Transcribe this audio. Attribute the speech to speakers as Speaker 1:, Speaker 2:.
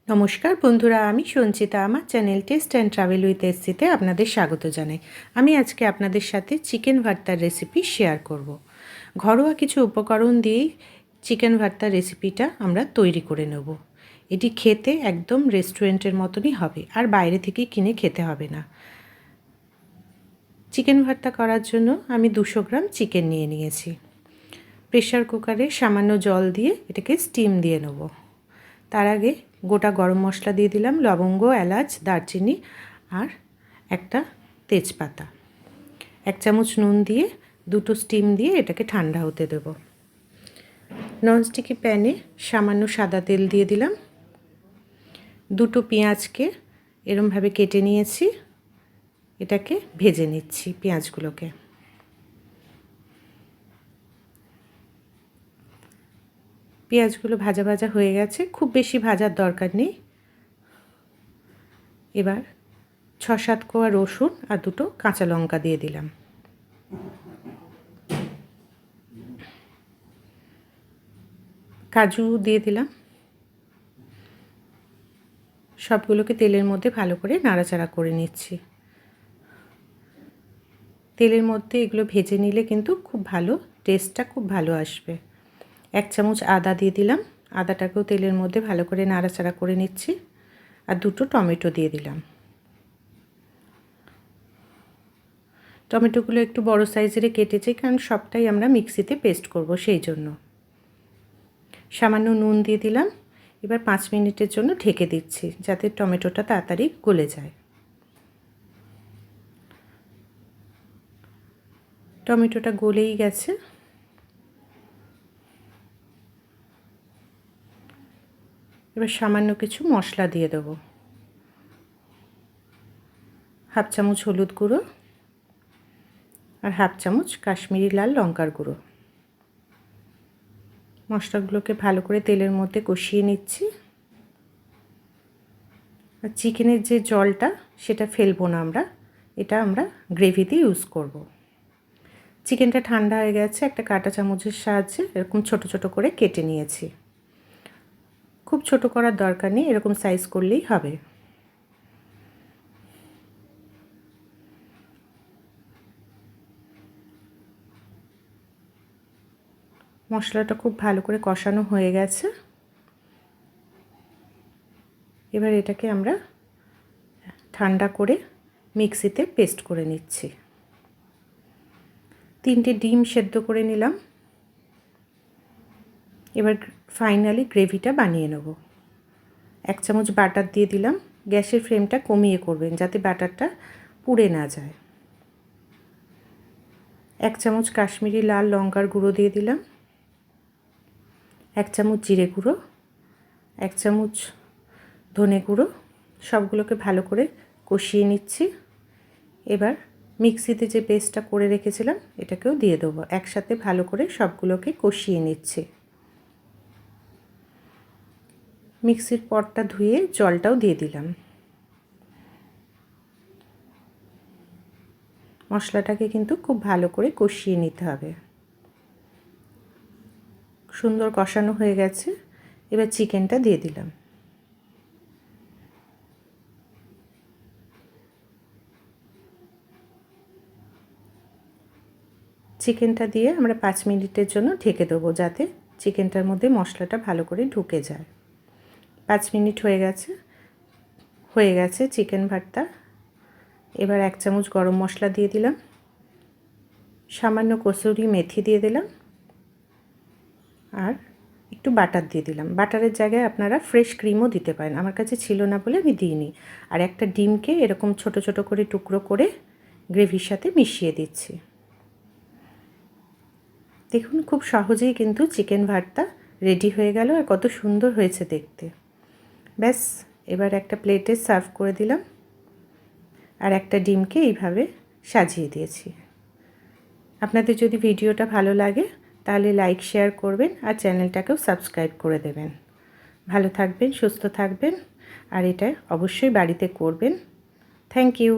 Speaker 1: নমস্কার বন্ধুরা, আমি সঞ্চিতা। আমার channel taste and travel with এসসিতে আপনাদের স্বাগত জানাই। আমি আজকে আপনাদের সাথে চিকেন ভর্তার রেসিপি শেয়ার করব। ঘরোয়া কিছু উপকরণ দিয়েই চিকেন ভর্তার রেসিপিটা আমরা তৈরি করে নেব। এটি খেতে একদম রেস্টুরেন্টের মতনই হবে, আর বাইরে থেকে কিনে খেতে হবে না। চিকেন ভর্তা করার জন্য আমি 200 গ্রাম চিকেন নিয়ে নিয়েছি। প্রেশার কুকারে সামান্য জল দিয়ে এটাকে স্টিম দিয়ে নেব। তার আগে গোটা গরম মশলা দিয়ে দিলাম, লবঙ্গ, এলাচ, দারচিনি আর একটা তেজপাতা। 1 চামচ নুন দিয়ে 2টো স্টিম দিয়ে এটাকে ঠান্ডা হতে দেব। ননস্টিকি প্যানে সামান্য সাদা তেল দিয়ে দিলাম। 2টো পেঁয়াজকে এরমভাবে কেটে নিয়েছি, এটাকে ভেজে নিচ্ছি পেঁয়াজগুলোকে। পেঁয়াজগুলো ভাজা ভাজা হয়ে গেছে, খুব বেশি ভাজার দরকার নেই। এবার 6-7 কোয়া রসুন আর 2টো কাঁচা লঙ্কা দিয়ে দিলাম। কাজু দিয়ে দিলাম। সবগুলোকে তেলের মধ্যে ভালো করে নাড়াচাড়া করে নিচ্ছি। তেলের মধ্যে এগুলো ভেজে নিলে কিন্তু খুব ভালো টেস্টটা খুব ভালো আসবে। 1 চামচ আদা দিয়ে দিলাম। আদাটাকেও তেলের মধ্যে ভালো করে নাড়াচাড়া করে নিচ্ছি। আর 2টো টমেটো দিয়ে দিলাম। টমেটোগুলো একটু বড় সাইজের কেটেছি, কারণ সবটাই আমরা মিক্সিতে পেস্ট করব, সেই জন্য। সামান্য নুন দিয়ে দিলাম। এবার 5 মিনিটের জন্য ঢেকে দিচ্ছি, যাতে টমেটোটা তাড়াতাড়ি গলে যায়। টমেটোটা গলেই গেছে। এবার সামান্য কিছু মশলা দিয়ে দেব। 1/2 চামচ হলুদ গুঁড়ো আর 1/2 চামচ কাশ্মীরি লাল লঙ্কার গুঁড়ো। মশলাগুলোকে ভালো করে তেলের মধ্যে কষিয়ে নিচ্ছি। আর চিকেনের যে জলটা সেটা ফেলবো না আমরা, এটা আমরা গ্রেভিতে ইউজ করব। চিকেনটা ঠান্ডা হয়ে গেছে, একটা কাঁটা চামচের সাহায্যে এরকম ছোট ছোট করে কেটে নিয়েছি। খুব ছোট করার দরকার নেই, এরকম সাইজ করলেই হবে। মশলাটা খুব ভালো করে কষানো হয়ে গেছে। এবার এটাকে আমরা ঠান্ডা করে মিক্সিতে পেস্ট করে নিচ্ছি। 3টে ডিম সেদ্ধ করে নিলাম। এবার ফাইনালি গ্রেভিটা বানিয়ে নেব। 1 চামচ বাটার দিয়ে দিলাম। গ্যাসের ফ্লেমটা কমিয়ে করবেন, যাতে বাটারটা পুড়ে না যায়। 1 চামচ কাশ্মীরি লাল লঙ্কার গুঁড়ো দিয়ে দিলাম। 1 চামচ জিরে গুঁড়ো, 1 চামচ ধনে গুঁড়ো। সবগুলোকে ভালো করে কষিয়ে নিচ্ছি। এবার মিক্সিতে যে পেস্টটা করে রেখেছিলাম এটাকেও দিয়ে দেবো। একসাথে ভালো করে সবগুলোকে কষিয়ে নিচ্ছি। মিক্সির পটটা ধুয়ে জলটাও দিয়ে দিলাম। মশলাটাকে কিন্তু খুব ভালো করে কষিয়ে নিতে হবে। সুন্দর কষানো হয়ে গেছে। এবার চিকেনটা দিয়ে দিলাম। চিকেনটা দিয়ে আমরা 5 মিনিটের জন্য ঢেকে দেবো, যাতে চিকেনটার মধ্যে মশলাটা ভালো করে ঢুকে যায়। 5 মিনিট হয়ে গেছে চিকেন ভর্তা। এবার 1 চামচ গরম মশলা দিয়ে দিলাম। সামান্য কসুরি মেথি দিয়ে দিলাম। আর একটু বাটার দিয়ে দিলাম। বাটারের জায়গায় আপনারা ফ্রেশ ক্রিমও দিতে পারেন, আমার কাছে ছিল না বলে আমি দিইনি। আর একটা ডিমকে এরকম ছোট ছোট করে টুকরো করে গ্রেভির সাথে মিশিয়ে দিচ্ছি। দেখুন, খুব সহজেই কিন্তু চিকেন ভর্তা রেডি হয়ে গেল, আর কত সুন্দর হয়েছে দেখতে। ব্যাস, এবার একটা প্লেটে সার্ভ করে দিলাম। আর একটা ডিমকে এইভাবে সাজিয়ে দিয়েছি। আপনাদের যদি ভিডিওটা ভালো লাগে তাহলে লাইক শেয়ার করবেন, আর চ্যানেলটাকেও সাবস্ক্রাইব করে দেবেন। ভালো থাকবেন, সুস্থ থাকবেন, আর এটা অবশ্যই বাড়িতে করবেন। Thank you.